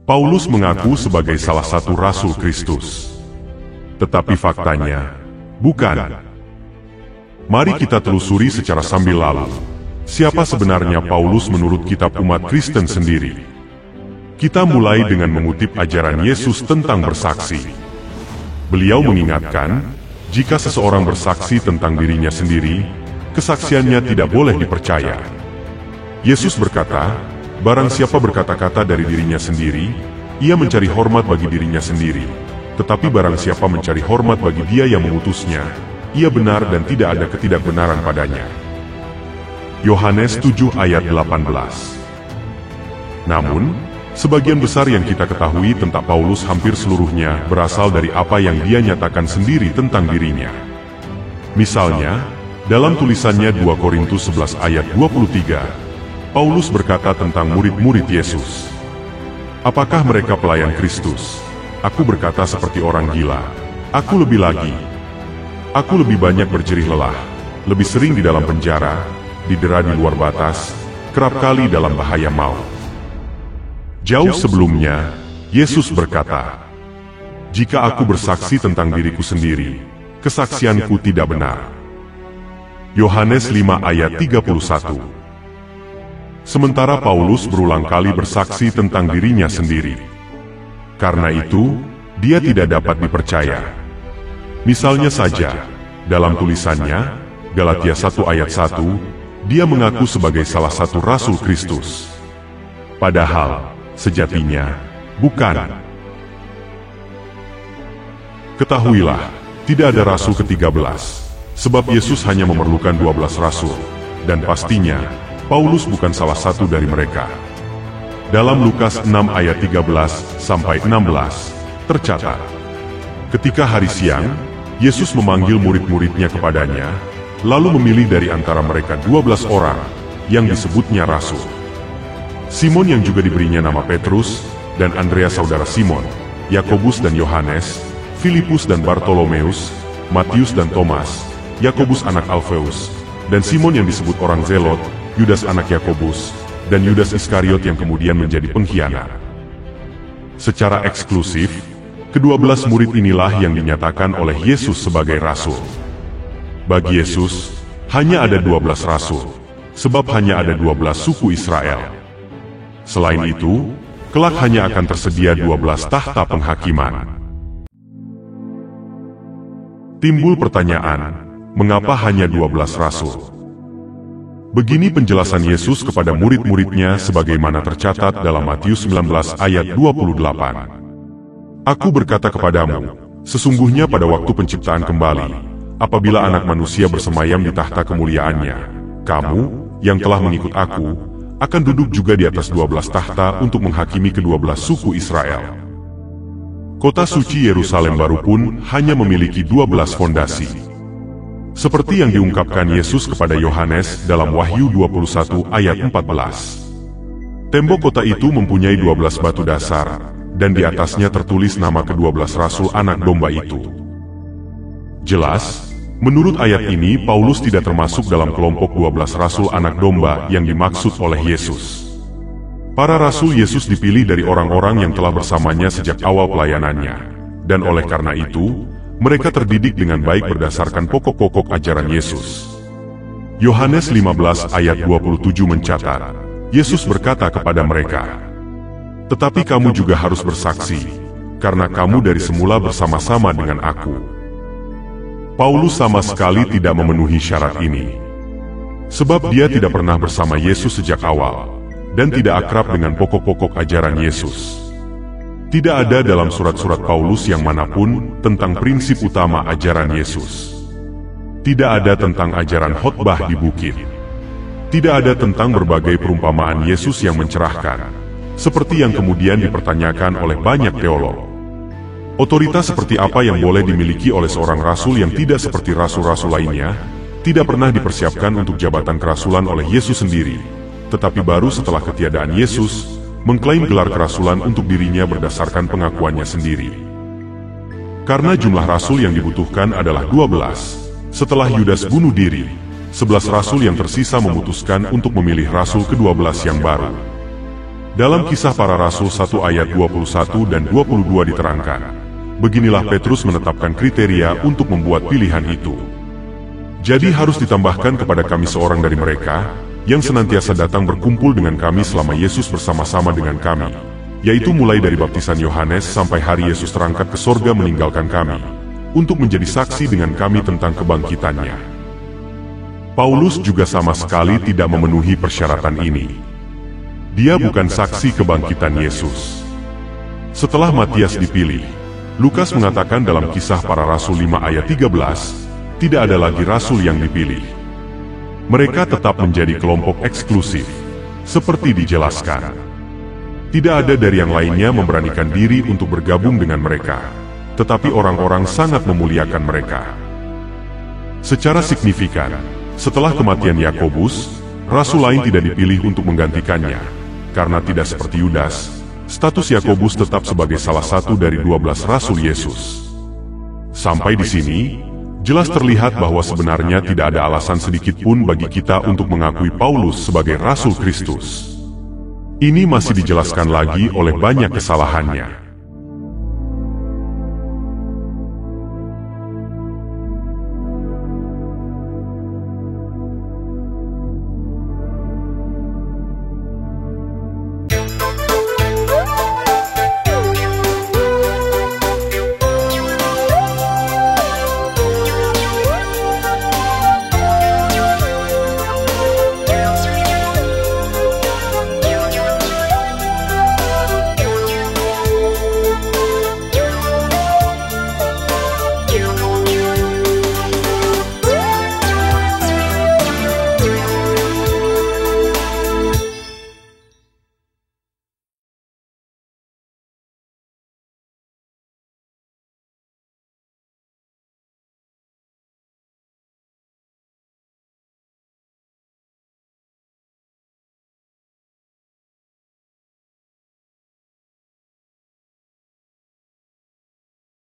Paulus mengaku sebagai salah satu rasul Kristus. Tetapi faktanya, bukan. Mari kita telusuri secara sambil lalu. Siapa sebenarnya Paulus menurut kitab umat Kristen sendiri? Kita mulai dengan mengutip ajaran Yesus tentang bersaksi. Beliau mengingatkan, jika seseorang bersaksi tentang dirinya sendiri, kesaksiannya tidak boleh dipercaya. Yesus berkata, barang siapa berkata-kata dari dirinya sendiri, ia mencari hormat bagi dirinya sendiri. Tetapi barang siapa mencari hormat bagi Dia yang mengutusnya, ia benar dan tidak ada ketidakbenaran padanya. Yohanes 7 ayat 18. Namun, sebagian besar yang kita ketahui tentang Paulus hampir seluruhnya berasal dari apa yang dia nyatakan sendiri tentang dirinya. Misalnya, dalam tulisannya 2 Korintus 11 ayat 23, Paulus berkata tentang murid-murid Yesus. Apakah mereka pelayan Kristus? Aku berkata seperti orang gila. Aku lebih lagi. Aku lebih banyak berjerih lelah, lebih sering di dalam penjara, didera di luar batas, kerap kali dalam bahaya maut. Jauh sebelumnya, Yesus berkata, jika aku bersaksi tentang diriku sendiri, kesaksianku tidak benar. Yohanes 5 ayat 31. Sementara Paulus berulang kali bersaksi tentang dirinya sendiri. Karena itu, dia tidak dapat dipercaya. Misalnya saja, dalam tulisannya, Galatia 1 ayat 1, dia mengaku sebagai salah satu rasul Kristus. Padahal, sejatinya, bukan. Ketahuilah, tidak ada rasul ke-13, sebab Yesus hanya memerlukan 12 rasul, dan pastinya, Paulus bukan salah satu dari mereka. Dalam Lukas 6 ayat 13-16, tercatat, ketika hari siang, Yesus memanggil murid-muridnya kepadanya, lalu memilih dari antara mereka 12 orang, yang disebutnya rasul. Simon yang juga diberinya nama Petrus, dan Andreas saudara Simon, Yakobus dan Yohanes, Filipus dan Bartolomeus, Matius dan Thomas, Yakobus anak Alfeus, dan Simon yang disebut orang Zelot, Yudas anak Yakobus, dan Yudas Iskariot yang kemudian menjadi pengkhianat. Secara eksklusif, ke-12 murid inilah yang dinyatakan oleh Yesus sebagai rasul. Bagi Yesus, hanya ada 12 rasul, sebab hanya ada 12 suku Israel. Selain itu, kelak hanya akan tersedia 12 tahta penghakiman. Timbul pertanyaan, mengapa hanya 12 rasul? Begini penjelasan Yesus kepada murid-muridnya sebagaimana tercatat dalam Matius 19 ayat 28. Aku berkata kepadamu, sesungguhnya pada waktu penciptaan kembali, apabila anak manusia bersemayam di tahta kemuliaannya, kamu, yang telah mengikut aku, akan duduk juga di atas 12 tahta untuk menghakimi ke-12 suku Israel. Kota suci Yerusalem baru pun hanya memiliki 12 fondasi. Seperti yang diungkapkan Yesus kepada Yohanes dalam Wahyu 21 ayat 14. Tembok kota itu mempunyai 12 batu dasar, dan di atasnya tertulis nama ke-12 rasul anak domba itu. Jelas, menurut ayat ini, Paulus tidak termasuk dalam kelompok 12 rasul anak domba yang dimaksud oleh Yesus. Para rasul Yesus dipilih dari orang-orang yang telah bersamanya sejak awal pelayanannya, dan oleh karena itu, mereka terdidik dengan baik berdasarkan pokok-pokok ajaran Yesus. Yohanes 15 ayat 27 mencatat, Yesus berkata kepada mereka, tetapi kamu juga harus bersaksi, karena kamu dari semula bersama-sama dengan aku. Paulus sama sekali tidak memenuhi syarat ini. Sebab dia tidak pernah bersama Yesus sejak awal, dan tidak akrab dengan pokok-pokok ajaran Yesus. Tidak ada dalam surat-surat Paulus yang manapun tentang prinsip utama ajaran Yesus. Tidak ada tentang ajaran khotbah di bukit. Tidak ada tentang berbagai perumpamaan Yesus yang mencerahkan, seperti yang kemudian dipertanyakan oleh banyak teolog. Otoritas seperti apa yang boleh dimiliki oleh seorang rasul yang tidak seperti rasul-rasul lainnya, tidak pernah dipersiapkan untuk jabatan kerasulan oleh Yesus sendiri, tetapi baru setelah ketiadaan Yesus, mengklaim gelar kerasulan untuk dirinya berdasarkan pengakuannya sendiri. Karena jumlah rasul yang dibutuhkan adalah 12, setelah Yudas bunuh diri, 11 rasul yang tersisa memutuskan untuk memilih rasul ke-12 yang baru. Dalam Kisah Para Rasul 1 ayat 21 dan 22 diterangkan, beginilah Petrus menetapkan kriteria untuk membuat pilihan itu. Jadi harus ditambahkan kepada kami seorang dari mereka, yang senantiasa datang berkumpul dengan kami selama Yesus bersama-sama dengan kami, yaitu mulai dari baptisan Yohanes sampai hari Yesus terangkat ke sorga meninggalkan kami, untuk menjadi saksi dengan kami tentang kebangkitannya. Paulus juga sama sekali tidak memenuhi persyaratan ini. Dia bukan saksi kebangkitan Yesus. Setelah Matias dipilih, Lukas mengatakan dalam Kisah Para Rasul 5 ayat 13, tidak ada lagi rasul yang dipilih. Mereka tetap menjadi kelompok eksklusif, seperti dijelaskan. Tidak ada dari yang lainnya memberanikan diri untuk bergabung dengan mereka, tetapi orang-orang sangat memuliakan mereka. Secara signifikan, setelah kematian Yakobus, rasul lain tidak dipilih untuk menggantikannya. Karena tidak seperti Yudas, status Yakobus tetap sebagai salah satu dari 12 rasul Yesus. Sampai di sini, jelas terlihat bahwa sebenarnya tidak ada alasan sedikit pun bagi kita untuk mengakui Paulus sebagai rasul Kristus. Ini masih dijelaskan lagi oleh banyak kesalahannya.